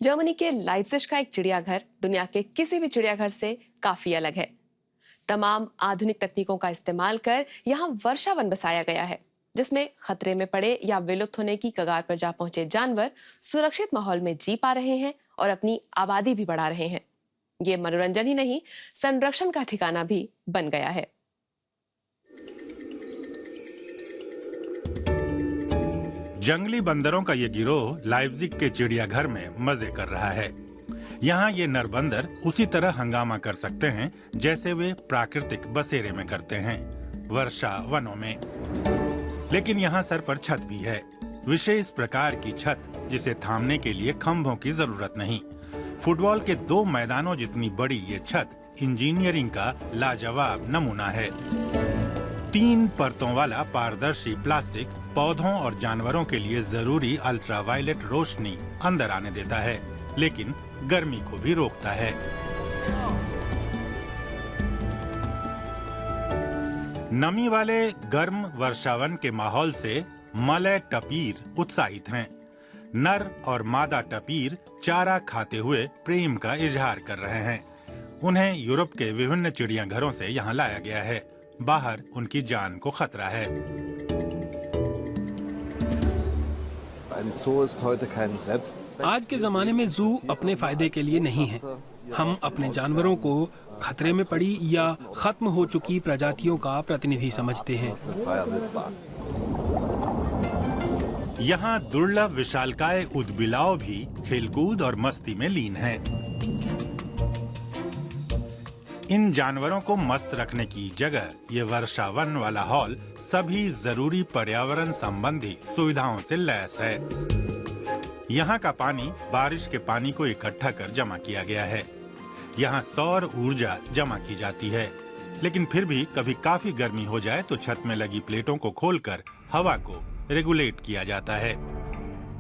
Germany के Leipzig का एक चिड़ियाघर दुनिया के किसी भी चिड़ियाघर से काफी अलग है। तमाम आधुनिक तकनीकों का इस्तेमाल कर यहाँ वर्षा वन बसाया गया है, जिसमें खतरे में पड़े या विलुप्त होने की कगार पर जा पहुंचे जानवर सुरक्षित माहौल में जी पा रहे हैं और अपनी आबादी भी बढ़ा रहे हैं। ये मनोरंजन ही नहीं, संरक्षण का ठिकाना भी बन गया है। जंगली बंदरों का ये गिरोह लाइप्जिग के चिड़ियाघर में मजे कर रहा है। यहाँ ये नर बंदर उसी तरह हंगामा कर सकते हैं जैसे वे प्राकृतिक बसेरे में करते हैं, वर्षा वनों में। लेकिन यहाँ सर पर छत भी है, विशेष प्रकार की छत जिसे थामने के लिए खंभों की जरूरत नहीं। फुटबॉल के 2 मैदानों जितनी बड़ी ये छत इंजीनियरिंग का लाजवाब नमूना है। 3 परतों वाला पारदर्शी प्लास्टिक पौधों और जानवरों के लिए जरूरी अल्ट्रावायलेट रोशनी अंदर आने देता है, लेकिन गर्मी को भी रोकता है। नमी वाले गर्म वर्षावन के माहौल से मलय टपीर उत्साहित हैं। नर और मादा टपीर चारा खाते हुए प्रेम का इजहार कर रहे हैं। उन्हें यूरोप के विभिन्न चिड़ियाघरों से यहाँ लाया गया है। बाहर उनकी जान को खतरा है। आज के जमाने में जू अपने फायदे के लिए नहीं है। हम अपने जानवरों को खतरे में पड़ी या खत्म हो चुकी प्रजातियों का प्रतिनिधि समझते हैं। यहाँ दुर्लभ विशालकाय उदबिलाव भी खेलकूद और मस्ती में लीन हैं। इन जानवरों को मस्त रखने की जगह ये वर्षावन वाला हॉल सभी जरूरी पर्यावरण संबंधी सुविधाओं से लैस है। यहाँ का पानी बारिश के पानी को इकट्ठा कर जमा किया गया है। यहाँ सौर ऊर्जा जमा की जाती है, लेकिन फिर भी कभी काफी गर्मी हो जाए तो छत में लगी प्लेटों को खोलकर हवा को रेगुलेट किया जाता है।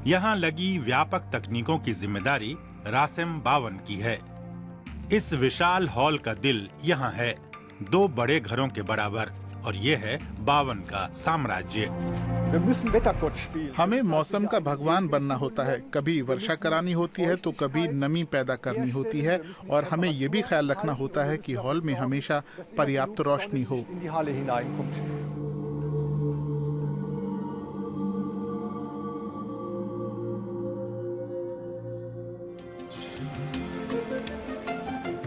यहाँ लगी व्यापक तकनीकों की जिम्मेदारी रासेम बावन की है। इस विशाल हॉल का दिल यहाँ है, 2 बड़े घरों के बराबर, और ये है बावन का साम्राज्य। हमें मौसम का भगवान बनना होता है। कभी वर्षा करानी होती है तो कभी नमी पैदा करनी होती है, और हमें ये भी ख्याल रखना होता है कि हॉल में हमेशा पर्याप्त रोशनी हो।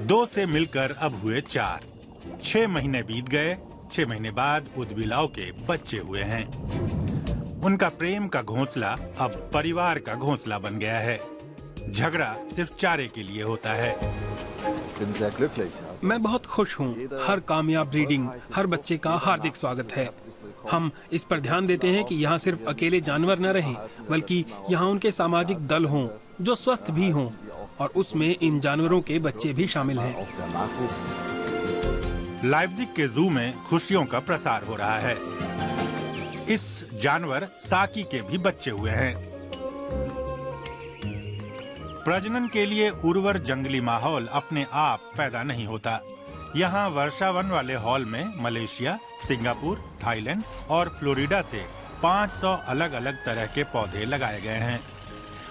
दो से मिलकर अब हुए 4। 6 महीने बीत गए। 6 महीने बाद उदबिलाव के बच्चे हुए हैं। उनका प्रेम का घोंसला अब परिवार का घोंसला बन गया है। झगड़ा सिर्फ चारे के लिए होता है। मैं बहुत खुश हूँ। हर कामयाब ब्रीडिंग, हर बच्चे का हार्दिक स्वागत है। हम इस पर ध्यान देते हैं कि यहाँ सिर्फ अकेले जानवर न रहें, बल्कि यहाँ उनके सामाजिक दल हों जो स्वस्थ भी हों, और उसमें इन जानवरों के बच्चे भी शामिल हैं। लाइप्जिग के जू में खुशियों का प्रसार हो रहा है। इस जानवर साकी के भी बच्चे हुए हैं। प्रजनन के लिए उर्वर जंगली माहौल अपने आप पैदा नहीं होता। यहाँ वर्षावन वाले हॉल में मलेशिया, सिंगापुर, थाईलैंड और फ्लोरिडा से 500 अलग अलग तरह के पौधे लगाए गए हैं।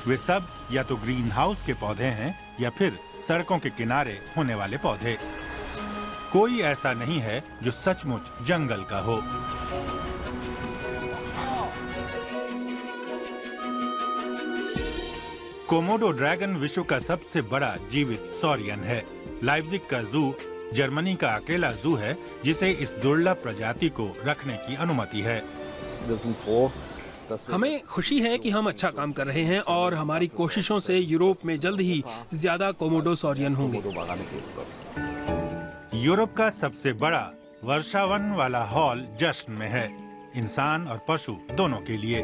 वे सब या तो ग्रीन हाउस के पौधे हैं या फिर सड़कों के किनारे होने वाले पौधे। कोई ऐसा नहीं है जो सचमुच जंगल का हो। कोमोडो ड्रैगन विश्व का सबसे बड़ा जीवित सॉरियन है। लाइप्जिग का जू जर्मनी का अकेला जू है जिसे इस दुर्लभ प्रजाति को रखने की अनुमति है। हमें खुशी है कि हम अच्छा काम कर रहे हैं और हमारी कोशिशों से यूरोप में जल्द ही ज्यादा कोमोडो सॉरियन होंगे। यूरोप का सबसे बड़ा वर्षावन वाला हॉल जश्न में है, इंसान और पशु दोनों के लिए।